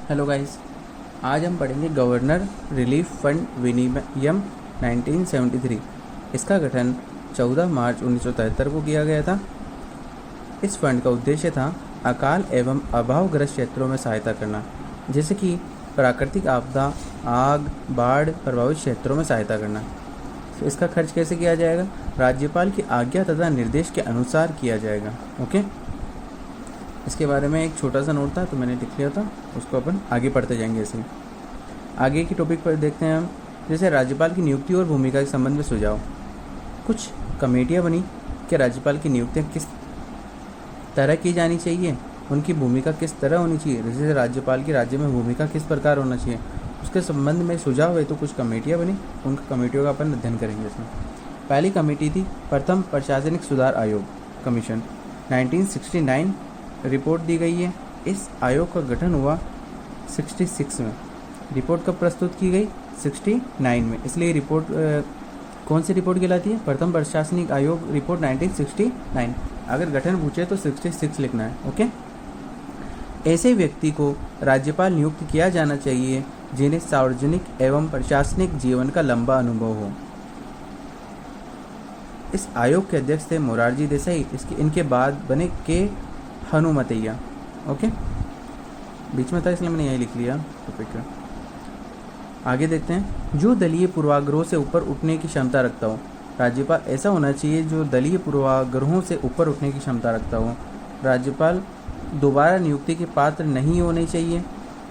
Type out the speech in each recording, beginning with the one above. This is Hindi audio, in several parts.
हेलो गाइस, आज हम पढ़ेंगे गवर्नर रिलीफ फंड विनियम 1973। इसका गठन 14 मार्च 1973 को किया गया था। इस फंड का उद्देश्य था अकाल एवं अभावग्रस्त क्षेत्रों में सहायता करना, जैसे कि प्राकृतिक आपदा, आग, बाढ़ प्रभावित क्षेत्रों में सहायता करना। तो इसका खर्च कैसे किया जाएगा? राज्यपाल की आज्ञा तथा निर्देश के अनुसार किया जाएगा। ओके, इसके बारे में एक छोटा सा नोट था तो मैंने लिख लिया था, उसको अपन आगे पढ़ते जाएंगे। ऐसे आगे की टॉपिक पर देखते हैं हम, जैसे राज्यपाल की नियुक्ति और भूमिका के संबंध में सुझाव। कुछ कमेटियां बनी कि राज्यपाल की नियुक्तियां किस तरह की जानी चाहिए, उनकी भूमिका किस तरह होनी चाहिए, जैसे राज्यपाल की राज्य में भूमिका किस प्रकार होना चाहिए, उसके संबंध में सुझाव है। तो कुछ कमेटियाँ बनी, उन कमेटियों का अपन अध्ययन करेंगे। इसमें पहली कमेटी थी प्रथम प्रशासनिक सुधार आयोग कमीशन, 1969 रिपोर्ट दी गई है। इस आयोग का गठन हुआ 66 में। रिपोर्ट कब प्रस्तुत की गई? 69 में। इसलिए रिपोर्ट कौन सी रिपोर्ट कहलाती है? प्रथम प्रशासनिक आयोग रिपोर्ट 1969। अगर गठन पूछे तो 66 लिखना है। ओके, ऐसे व्यक्ति को राज्यपाल नियुक्त किया जाना चाहिए जिन्हें सार्वजनिक एवं प्रशासनिक जीवन का लंबा अनुभव हो। इस आयोग के अध्यक्ष थे मोरारजी देसाई। इनके बाद बने के हनुमतैया। ओके, बीच में था इसलिए मैंने यही लिख लिया। तो आगे देखते हैं, जो दलीय पूर्वाग्रहों से ऊपर उठने की क्षमता रखता हो। राज्यपाल ऐसा होना चाहिए जो दलीय पूर्वाग्रहों से ऊपर उठने की क्षमता रखता हो। राज्यपाल दोबारा नियुक्ति के पात्र नहीं होने चाहिए।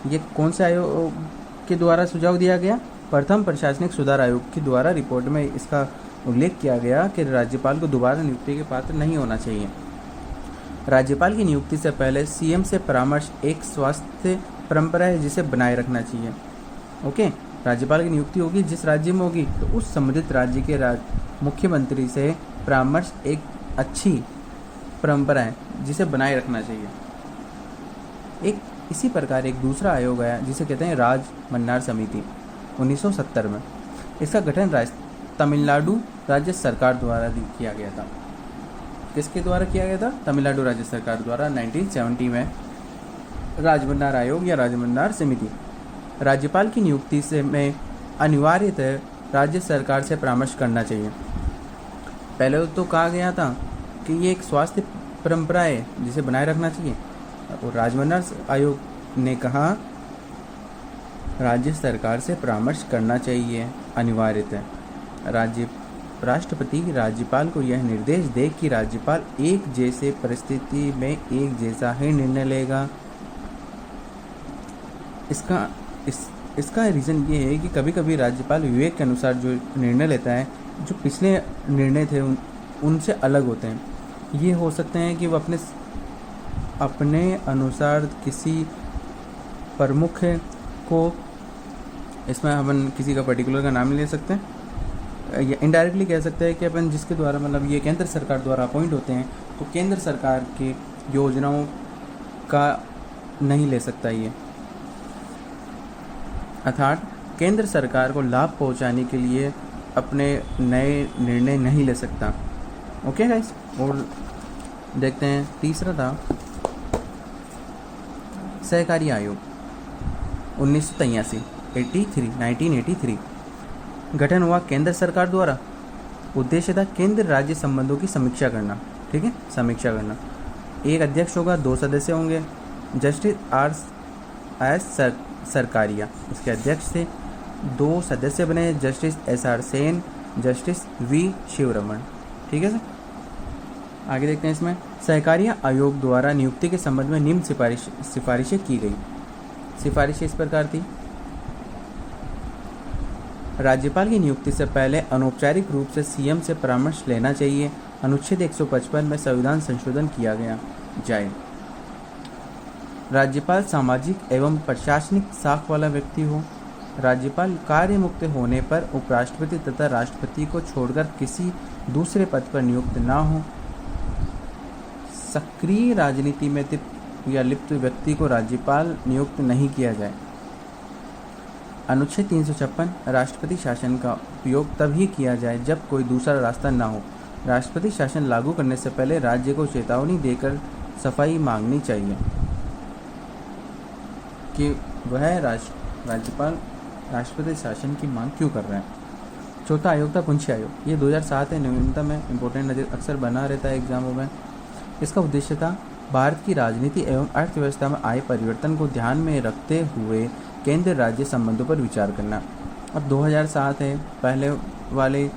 ये कौन से आयोग के द्वारा सुझाव दिया गया? प्रथम प्रशासनिक सुधार आयोग के द्वारा रिपोर्ट में इसका उल्लेख किया गया कि राज्यपाल को दोबारा नियुक्ति के पात्र नहीं होना चाहिए। राज्यपाल की नियुक्ति से पहले सीएम से परामर्श एक स्वास्थ्य परंपरा है जिसे बनाए रखना चाहिए। ओके, राज्यपाल की नियुक्ति होगी जिस राज्य में होगी तो उस संबंधित राज्य के मुख्यमंत्री से परामर्श एक अच्छी परंपरा है जिसे बनाए रखना चाहिए। एक इसी प्रकार एक दूसरा आयोग आया जिसे कहते हैं राज मन्नार समिति, 1970 में। इसका गठन तमिलनाडु राज्य सरकार द्वारा किया गया था। किसके द्वारा किया गया था? तमिलनाडु राज्य सरकार द्वारा 1970 में राजमन्नार आयोग या राजमन्नार समिति। राज्यपाल की नियुक्ति से में अनिवार्यतः राज्य सरकार से परामर्श करना चाहिए। पहले तो कहा गया था कि ये एक स्वास्थ्य परंपरा है जिसे बनाए रखना चाहिए, और राजमन्नार आयोग ने कहा राज्य सरकार से परामर्श करना चाहिए अनिवार्यतः। राष्ट्रपति राज्यपाल को यह निर्देश दे कि राज्यपाल एक जैसे परिस्थिति में एक जैसा ही निर्णय लेगा। इसका रीज़न ये है कि कभी कभी राज्यपाल विवेक के अनुसार जो निर्णय लेता है, जो पिछले निर्णय थे उनसे अलग होते हैं। ये हो सकते हैं कि वो अपने अनुसार किसी प्रमुख को, इसमें अपन किसी का पर्टिकुलर का नाम नहीं ले सकते, या इनडायरेक्टली कह सकते हैं कि अपन जिसके द्वारा मतलब ये केंद्र सरकार द्वारा अपॉइंट होते हैं, तो केंद्र सरकार की योजनाओं का नहीं ले सकता ये, अर्थात केंद्र सरकार को लाभ पहुंचाने के लिए अपने नए निर्णय नहीं ले सकता। ओके गाइस, और देखते हैं तीसरा था सहकारी आयोग, 1983। गठन हुआ केंद्र सरकार द्वारा। उद्देश्य था केंद्र राज्य संबंधों की समीक्षा करना। ठीक है, समीक्षा करना। एक अध्यक्ष होगा, 2 सदस्य होंगे। जस्टिस आर सरकारिया इसके अध्यक्ष थे। 2 सदस्य बने, justice SR Sen, justice V Sivaraman. ठीक है सर, आगे देखते हैं। इसमें सहकारिया आयोग द्वारा नियुक्ति के संबंध में निम्न सिफारिशें की गई। सिफारिशें इस प्रकार थी, राज्यपाल की नियुक्ति से पहले अनौपचारिक रूप से सीएम से परामर्श लेना चाहिए। अनुच्छेद 155 में संविधान संशोधन किया गया जाए। राज्यपाल सामाजिक एवं प्रशासनिक साख वाला व्यक्ति हो। राज्यपाल कार्य मुक्त होने पर उपराष्ट्रपति तथा राष्ट्रपति को छोड़कर किसी दूसरे पद पर नियुक्त न हो। सक्रिय राजनीति में लिप्त व्यक्ति को राज्यपाल नियुक्त नहीं किया जाए। अनुच्छेद 356 राष्ट्रपति शासन का उपयोग तभी किया जाए जब कोई दूसरा रास्ता न हो। राष्ट्रपति शासन लागू करने से पहले राज्य को चेतावनी देकर सफाई मांगनी चाहिए कि वह है राज्यपाल राष्ट्रपति शासन की मांग क्यों कर रहे हैं। चौथा आयोग था पुंछी आयोग, ये 2007 है, नवीनतम है, इम्पोर्टेंट अक्सर बना रहता है एग्जामों में। इसका उद्देश्य था भारत की राजनीति एवं अर्थव्यवस्था में आए परिवर्तन को ध्यान में रखते हुए केंद्र राज्य संबंधों पर विचार करना। अब 2007 है, पहले वाले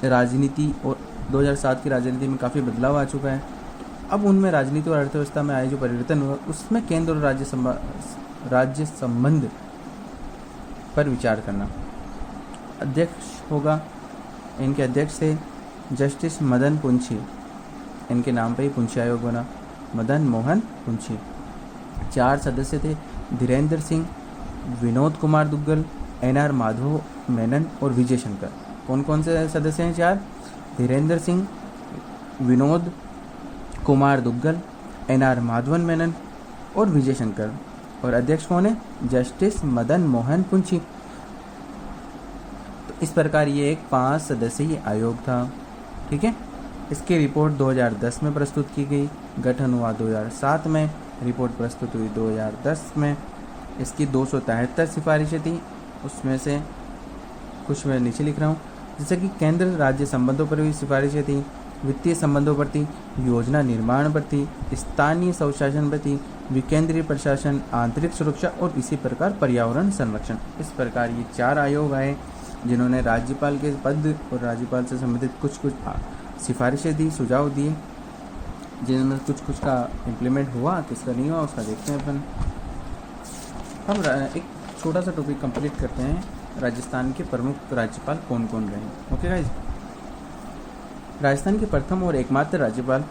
राजनीति और 2007 की राजनीति में काफ़ी बदलाव आ चुका है। अब उनमें राजनीति और अर्थव्यवस्था में आए जो परिवर्तन हुआ उसमें केंद्र और राज्य संबंध पर विचार करना। अध्यक्ष होगा, इनके अध्यक्ष थे जस्टिस मदन पुंछी, इनके नाम पे ही पुंछी आयोग बना, मदन मोहन पुंछी। 4 सदस्य थे, धीरेन्द्र सिंह, विनोद कुमार दुग्गल, NR माधव मेनन और विजय शंकर। कौन कौन से सदस्य हैं 4? धीरेन्द्र सिंह, विनोद कुमार दुग्गल, NR माधवन मेनन और विजय शंकर। और अध्यक्ष कौन है? जस्टिस मदन मोहन पुंछी। तो इस प्रकार ये एक 5 सदस्यीय आयोग था। ठीक है, इसकी रिपोर्ट 2010 में प्रस्तुत की गई, गठन हुआ 2007 में, रिपोर्ट प्रस्तुत हुई 2010 में। इसकी 273 सिफारिशें थी, उसमें से कुछ मैं नीचे लिख रहा हूँ, जैसे कि केंद्र राज्य संबंधों पर भी सिफारिशें थी, वित्तीय संबंधों पर थी, योजना निर्माण पर थी, स्थानीय स्वशासन पर थी, विकेंद्रीय प्रशासन, आंतरिक सुरक्षा और इसी प्रकार पर्यावरण संरक्षण। इस प्रकार ये 4 आयोग आए जिन्होंने राज्यपाल के पद और राज्यपाल से संबंधित कुछ सिफारिशें दी, सुझाव दिए, जिनमें कुछ का इम्प्लीमेंट हुआ, किसका नहीं हुआ उसका देखते हैं अपन। हम एक छोटा सा टॉपिक कंप्लीट करते हैं, राजस्थान के प्रमुख राज्यपाल कौन कौन रहे हैं। ओके गाइस, राजस्थान के प्रथम और एकमात्र राज्यपाल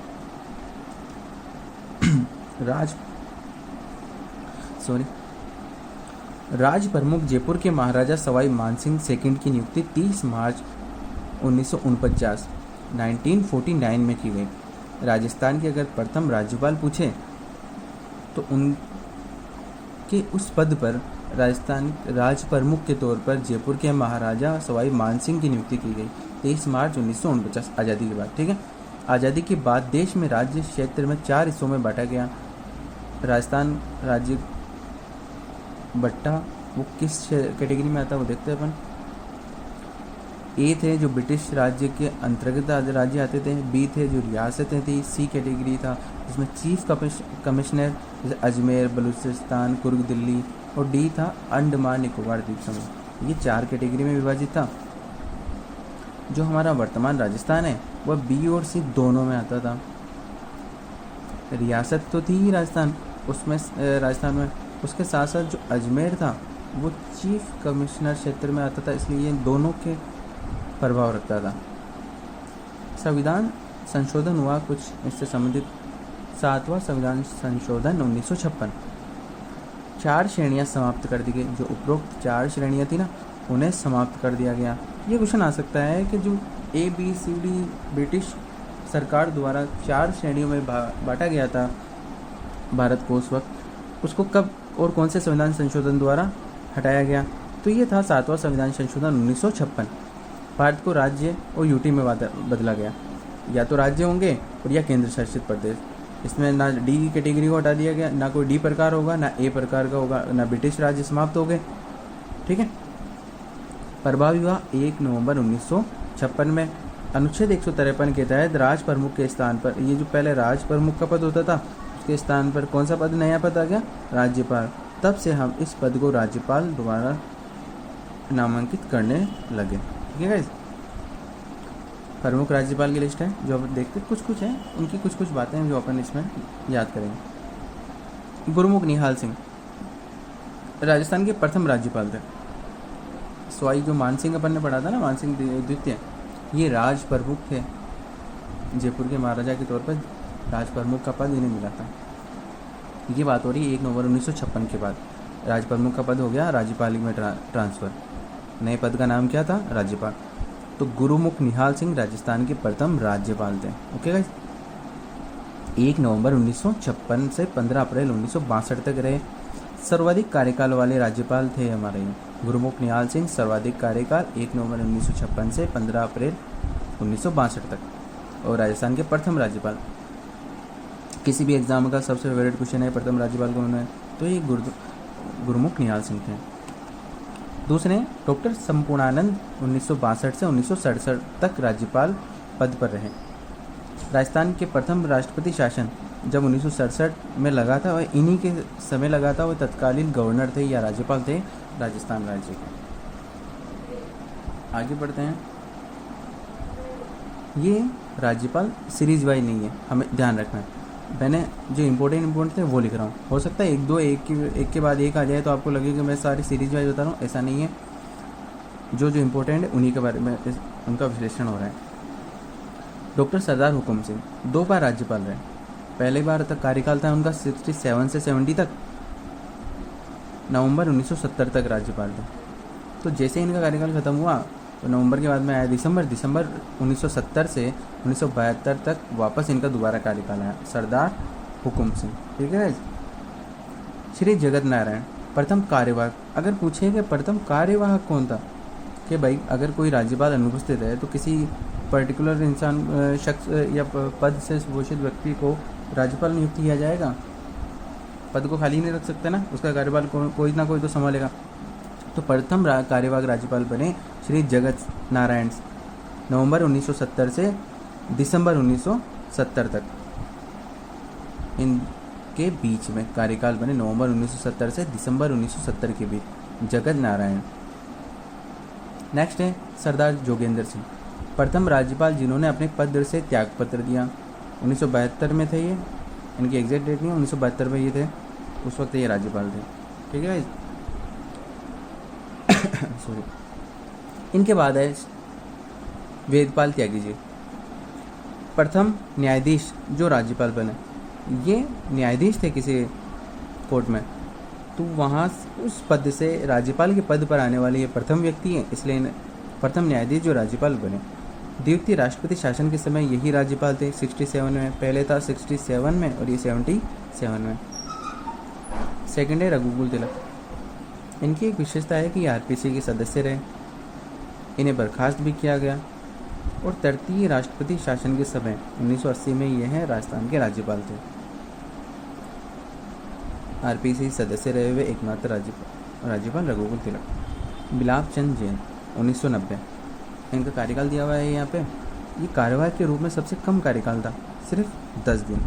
राज प्रमुख जयपुर के महाराजा सवाई मानसिंह सेकंड की नियुक्ति 30 मार्च 1949 में की गई। राजस्थान के अगर प्रथम राज्यपाल पूछे तो उनके उस पद पर राजस्थान राज प्रमुख के तौर पर जयपुर के महाराजा सवाई मानसिंह की नियुक्ति की गई 23 मार्च 1949, आज़ादी के बाद। ठीक है, आज़ादी के बाद देश में राज्य क्षेत्र में 4 हिस्सों में बांटा गया। राजस्थान राज्य बट्टा वो किस कैटेगरी में आता है वो देखते हैं अपन। ए थे जो ब्रिटिश राज्य के अंतर्गत राज्य आते थे, बी थे जो रियासतें थी, सी कैटेगरी था जिसमें चीफ कमिश्नर जैसे अजमेर, बलूचिस्तान, कुर्ग, दिल्ली, और डी था अंडमान निकोबार द्वीप समूह। ये 4 कैटेगरी में विभाजित था। जो हमारा वर्तमान राजस्थान है वह बी और सी दोनों में आता था। रियासत तो थी ही राजस्थान में, उसके साथ साथ जो अजमेर था वो चीफ कमिश्नर क्षेत्र में आता था, इसलिए ये दोनों के प्रभाव रखता था। संविधान संशोधन हुआ कुछ इससे संबंधित, 7वां संविधान संशोधन 1956। 4 श्रेणियां समाप्त कर दी गई, जो उपरोक्त 4 श्रेणियां थी ना उन्हें समाप्त कर दिया गया। ये क्वेश्चन आ सकता है कि जो ABCD ब्रिटिश सरकार द्वारा 4 श्रेणियों में बांटा गया था भारत को उस वक्त, उसको कब और कौन से संविधान संशोधन द्वारा हटाया गया? तो ये था 7वां संविधान संशोधन 1956। भारत को राज्य और यूटी में बदला गया, या तो राज्य होंगे और या केंद्र शासित प्रदेश। इसमें ना डी की कैटेगरी को हटा दिया गया, ना कोई डी प्रकार होगा, ना ए प्रकार का होगा, ना ब्रिटिश राज्य समाप्त हो गए। ठीक है, प्रभावी हुआ 1 नवंबर 1956 में। अनुच्छेद 153 के तहत राज प्रमुख के स्थान पर, ये जो पहले राज प्रमुख का पद होता था उसके स्थान पर कौन सा पद, नया पद आ गया, राज्यपाल। तब से हम इस पद को राज्यपाल द्वारा नामांकित करने लगे। ठीक है गाइस, प्रमुख राज्यपाल की लिस्ट है जो आप देखते कुछ है, उनकी कुछ बातें हैं जो अपन इसमें याद करेंगे। गुरुमुख निहाल सिंह राजस्थान के प्रथम राज्यपाल थे। सवाई जो मानसिंह अपन ने पढ़ा था ना, मानसिंह द्वितीय, ये राज प्रमुख थे। जयपुर के महाराजा के तौर पर राज प्रमुख का पद इन्हें मिला था। ये बात हो रही है 1 नवंबर 1956 के बाद। राज प्रमुख का पद हो गया राज्यपाल में ट्रांसफ़र। नए पद का नाम क्या था, राज्यपाल। तो गुरुमुख निहाल सिंह राजस्थान के प्रथम राज्यपाल थे। ओके गाइस, 1 नवंबर 1956 से 15 अप्रैल 1962 तक रहे। सर्वाधिक कार्यकाल वाले राज्यपाल थे हमारे ये गुरुमुख निहाल सिंह। सर्वाधिक कार्यकाल 1 नवंबर 1956 से 15 अप्रैल 1962 तक। और राजस्थान के प्रथम राज्यपाल, किसी भी एग्जाम का सबसे फेवरेट क्वेश्चन है प्रथम राज्यपाल कौन है, तो ये गुरुमुख निहाल सिंह थे। दूसरे डॉक्टर संपूर्णानंद 1962 से 1967 तक राज्यपाल पद पर रहे। राजस्थान के प्रथम राष्ट्रपति शासन जब 1967 में लगा था वह इन्हीं के समय लगा था। वह तत्कालीन गवर्नर थे या राज्यपाल थे राजस्थान राज्य के। आगे बढ़ते हैं। ये राज्यपाल सीरीज वाइज नहीं है, हमें ध्यान रखना है। मैंने जो इम्पोर्टेंट थे वो लिख रहा हूँ। हो सकता है एक के बाद एक आ जाए तो आपको लगे कि मैं सारी सीरीज वाइज बता रहा हूँ, ऐसा नहीं है। जो इम्पोर्टेंट है उन्हीं के बारे में उनका विश्लेषण हो रहा है। डॉक्टर सरदार हुकुम सिंह 2 बार राज्यपाल रहे। पहली बार तक कार्यकाल था उनका 67 से 70 तक, नवंबर 1970 तक राज्यपाल थे। तो जैसे इनका कार्यकाल खत्म हुआ तो नवंबर के बाद में आया दिसंबर 1970 से 1972 तक वापस इनका दोबारा कार्यकाल आया, सरदार हुकुम सिंह। ठीक है। श्री जगत नारायण प्रथम कार्यवाहक। अगर पूछे कि प्रथम कार्यवाहक कौन था, कि भाई अगर कोई राज्यपाल अनुपस्थित है तो किसी पर्टिकुलर इंसान शख्स या पद से सुभूषित व्यक्ति को राज्यपाल नियुक्त किया जाएगा। पद को खाली नहीं रख सकते ना, उसका कार्यकाल कोई ना कोई तो संभालेगा। तो प्रथम कार्यवाहक राज्यपाल बने श्री जगत नारायण, नवंबर 1970 से दिसंबर 1970 तक। इनके बीच में कार्यकाल बने नवंबर 1970 से दिसंबर 1970 के बीच, जगत नारायण। नेक्स्ट है सरदार जोगेंद्र सिंह, प्रथम राज्यपाल जिन्होंने अपने पद से त्यागपत्र दिया। 1972 में थे ये, इनकी एग्जैक्ट डेट नहीं है, 1972 में ये थे, उस वक्त ये राज्यपाल थे। ठीक है। सॉरी। इनके बाद है वेदपाल त्यागी जी, प्रथम न्यायाधीश जो राज्यपाल बने। ये न्यायाधीश थे किसी कोर्ट में, तो वहाँ उस पद से राज्यपाल के पद पर आने वाले ये प्रथम व्यक्ति हैं, इसलिए प्रथम न्यायाधीश जो राज्यपाल बने। द्वितीय राष्ट्रपति शासन के समय यही राज्यपाल थे 67 में, पहले था 67 में और ये 77 में। सेकेंड है रघुकुल तिलक। इनकी एक विशेषता है कि आरपीसी के सदस्य रहे, इन्हें बर्खास्त भी किया गया। और तृतीय राष्ट्रपति शासन के समय 1980 में यह है राजस्थान के राज्यपाल थे। आरपीसी सदस्य रहे हुए एकमात्र राज्यपाल रघुकुल तिलक। बिलाव चंद जैन 1990, इनका कार्यकाल दिया हुआ है यहाँ पे। ये कार्यवाहक के रूप में सबसे कम कार्यकाल था, सिर्फ 10 दिन।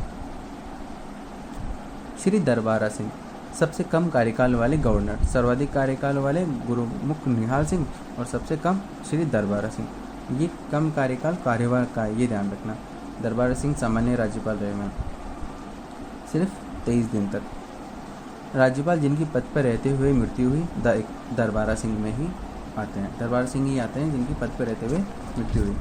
श्री दरबारा सिंह सबसे कम कार्यकाल वाले गवर्नर, सर्वाधिक कार्यकाल वाले गुरुमुख निहाल सिंह और सबसे कम श्री दरबारा सिंह। ये कम कार्यकाल कार्यवाहक का, ये ध्यान रखना। दरबारा सिंह सामान्य राज्यपाल रहे हैं, सिर्फ 23 दिन तक। राज्यपाल जिनकी पद पर रहते हुए मृत्यु हुई दरबारा सिंह में ही आते हैं। दरबारा सिंह ही आते हैं जिनकी पद पर रहते हुए मृत्यु हुई।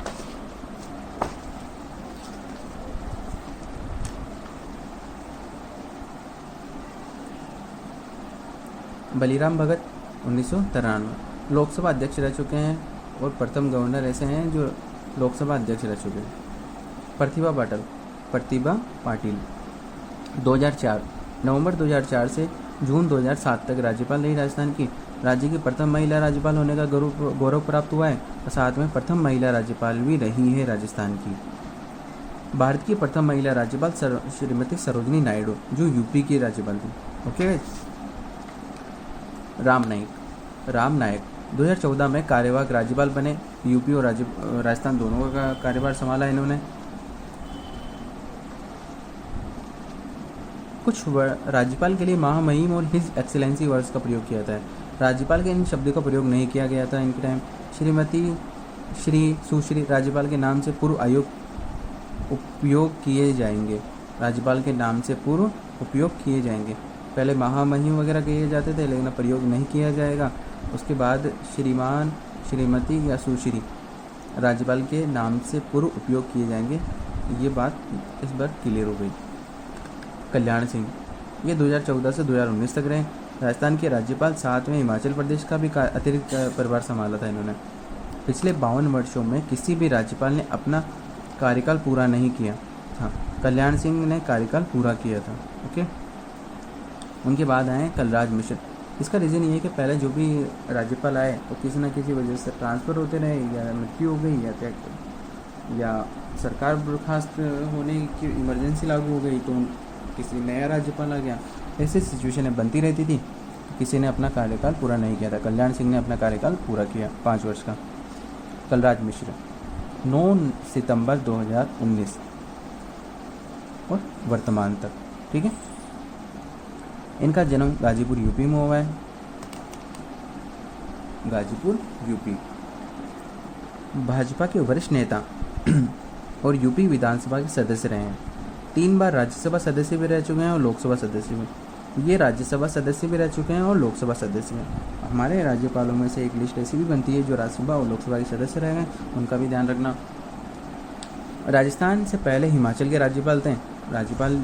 बलीराम भगत 1993 लोकसभा अध्यक्ष रह चुके हैं और प्रथम गवर्नर ऐसे हैं जो लोकसभा अध्यक्ष रह चुके हैं। प्रतिभा पाटिल 2004 नवंबर 2004 से जून 2007 तक राज्यपाल रही राजस्थान की। राज्य की प्रथम महिला राज्यपाल होने का गौरव प्राप्त हुआ है और साथ में प्रथम महिला राज्यपाल भी रही है राजस्थान की। भारत की प्रथम महिला राज्यपाल श्रीमती सरोजिनी नायडू जो यूपी की राज्यपाल थी। ओके। राम नायक 2014 में कार्यवाहक राज्यपाल बने। यूपी और राजस्थान दोनों का कार्यभार संभाला इन्होंने। कुछ राज्यपाल के लिए महामहिम और हिज एक्सीलेंसी वर्ड्स का प्रयोग किया था। राज्यपाल के इन शब्दों का प्रयोग नहीं किया गया था इनके टाइम। श्रीमती, श्री, सुश्री राज्यपाल के नाम से पूर्व उपयोग किए जाएंगे। राज्यपाल के नाम से पूर्व उपयोग किए जाएंगे। पहले महामहिम वगैरह किए जाते थे लेकिन प्रयोग नहीं किया जाएगा। उसके बाद श्रीमान, श्रीमती या सुश्री राज्यपाल के नाम से पूर्व उपयोग किए जाएंगे। ये बात इस बार क्लियर हो गई। कल्याण सिंह ये 2014 से 2019 तक रहे। राजस्थान के राज्यपाल, साथ में हिमाचल प्रदेश का भी अतिरिक्त प्रभार संभाला था इन्होंने। पिछले 52 वर्षों में किसी भी राज्यपाल ने अपना कार्यकाल पूरा नहीं किया था। कल्याण सिंह ने कार्यकाल पूरा किया था। ओके। उनके बाद आए कलराज मिश्र। इसका रीज़न ये है कि पहले जो भी राज्यपाल आए वो किसी न किसी वजह से ट्रांसफ़र होते रहे, या मृत्यु हो गई, या सरकार बर्खास्त होने की इमरजेंसी लागू हो गई तो किसी नया राज्यपाल आ गया। ऐसी सिचुएशनें बनती रहती थी। किसी ने अपना कार्यकाल पूरा नहीं किया था। कल्याण सिंह ने अपना कार्यकाल पूरा किया 5 वर्ष का। कलराज मिश्र 9 सितंबर 2019 और वर्तमान तक, ठीक है। इनका जन्म गाजीपुर यूपी में हुआ है, गाजीपुर यूपी। भाजपा के वरिष्ठ नेता और यूपी विधानसभा के सदस्य रहे हैं। 3 बार राज्यसभा सदस्य भी रह चुके हैं और लोकसभा सदस्य भी। ये राज्यसभा सदस्य भी रह चुके हैं और लोकसभा सदस्य भी। हमारे राज्यपालों में से एक लिस्ट ऐसी भी बनती है जो राज्यसभा और लोकसभा के सदस्य रह गए, उनका भी ध्यान रखना। राजस्थान से पहले हिमाचल के राज्यपाल थे। राज्यपाल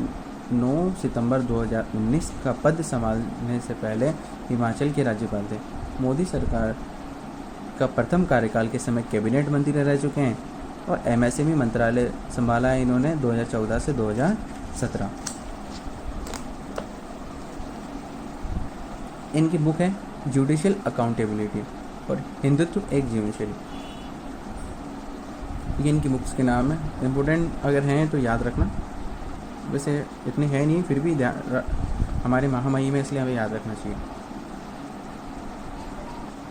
9 सितंबर 2019 का पद संभालने से पहले हिमाचल के राज्यपाल थे। मोदी सरकार का प्रथम कार्यकाल के समय कैबिनेट मंत्री रह चुके हैं और एमएसएमई मंत्रालय संभाला है इन्होंने 2014 से 2017। इनकी बुक है जुडिशियल अकाउंटेबिलिटी और हिंदुत्व एक जीवनशैली। ये इनकी बुक्स के नाम है। इम्पोर्टेंट अगर हैं तो याद रखना, वैसे इतनी है नहीं, फिर भी हमारे महामहिम में, इसलिए हमें याद रखना चाहिए।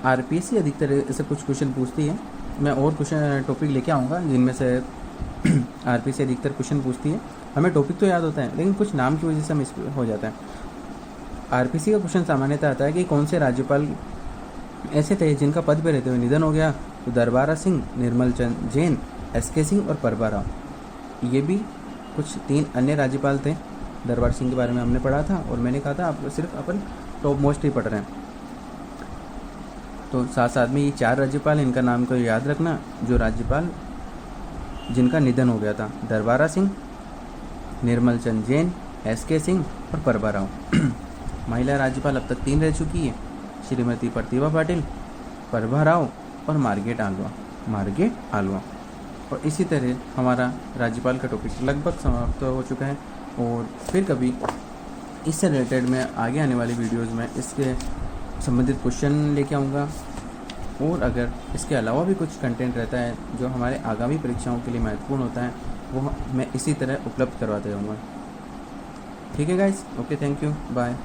आरपीएससी अधिकतर ऐसे कुछ क्वेश्चन पूछती है। मैं और क्वेश्चन टॉपिक लेके आऊँगा जिनमें से आरपीएससी अधिकतर क्वेश्चन पूछती है। हमें टॉपिक तो याद होता है लेकिन कुछ नाम की वजह से मिस हो जाता है। आरपीएससी का क्वेश्चन सामान्यतः आता है कि कौन से राज्यपाल ऐसे थे जिनका पद पर रहते हुए निधन हो गया। तो दरबारा सिंह, निर्मल चंद जैन, एसके सिंह और प्रभा राव। ये भी कुछ 3 अन्य राज्यपाल थे। दरबार सिंह के बारे में हमने पढ़ा था और मैंने कहा था आप सिर्फ अपन टॉप मोस्ट ही पढ़ रहे हैं। तो साथ साथ में ये 4 राज्यपाल, इनका नाम को याद रखना, जो राज्यपाल जिनका निधन हो गया था। दरबारा सिंह, निर्मल चंद जैन, एसके सिंह और प्रभा राव। महिला राज्यपाल अब तक 3 रह चुकी है, श्रीमती प्रतिभा पाटिल, प्रभा राव और मार्गरेट आल्वा। और इसी तरह हमारा राज्यपाल का टॉपिक लगभग समाप्त हो चुका है। और फिर कभी इससे रिलेटेड मैं आगे आने वाली वीडियोज़ में इसके संबंधित क्वेश्चन लेके आऊँगा। और अगर इसके अलावा भी कुछ कंटेंट रहता है जो हमारे आगामी परीक्षाओं के लिए महत्वपूर्ण होता है, वो मैं इसी तरह उपलब्ध करवाते रहूँगा। ठीक है guys, okay, thank you, bye.